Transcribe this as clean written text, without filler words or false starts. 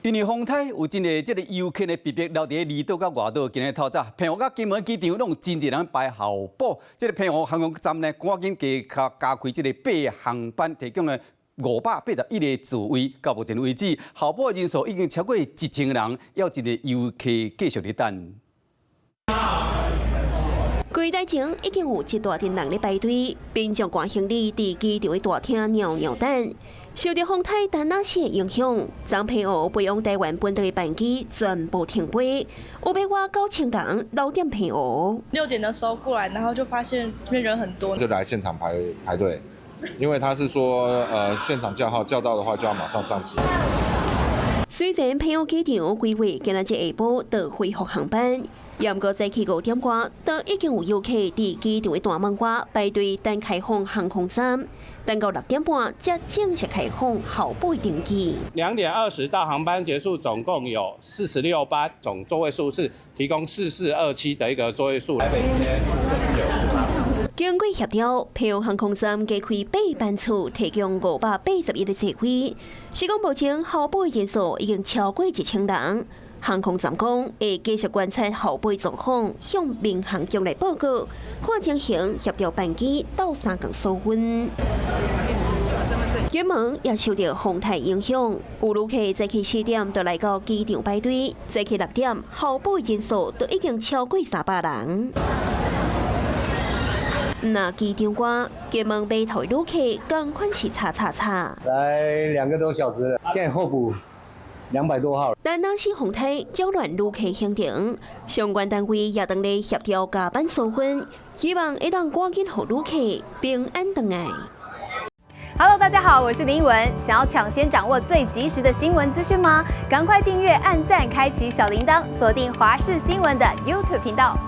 因为风台有真个这个游客的逼迫，留伫离岛甲外岛，今日透早，澎湖甲金门机场拢真侪人排候补。这个澎湖航空站呢，赶紧加开这个8航班，提供了581个座位。到目前为止，候补的人数已经超过1000人，要一个游客继续伫等。 柜台前已经有一大群人咧排队，民众赶行李伫机场的大厅袅袅等。受到风台丹那些影响，从澎湖飞往台湾本地的班机全部停飞，有别话9000人留在澎湖。6点的时候过来，然后就发现这边人很多，就来现场排队，因为他是说现场叫号叫到的话就要马上上机。 虽然澎湖机场规划今日下晡就恢复航班，也毋过早起5点外，都已经有游客伫机场的大门外排队等开放航空站，等到6点半才正式开放候补登记。2点20到航班结束，总共有46班，总座位数是提供4427的一个座位数。经过协调，澎湖航空站加开8班次，提供581个座位。是讲目前候补的人数已经超过1000人。航空站讲会继续观察候补状况，向民航局来报告，看情形协调班机到3更收运。金门也受到风台影响，有旅客早起7点就来到机场排队，早起6点候补的人数都已经超过300人。 那机场外，金门码头旅客赶快是查。来2个多小时了，现在候补200多号。但那是风台搅乱旅客行程，相关单位也当咧协调加班收分，希望会当赶紧让旅客平安回来。Hello， 大家好，我是林文。想要抢先掌握最及时的新闻资讯吗？赶快订阅、按赞、开启小铃铛，锁定华视新闻的 YouTube 频道。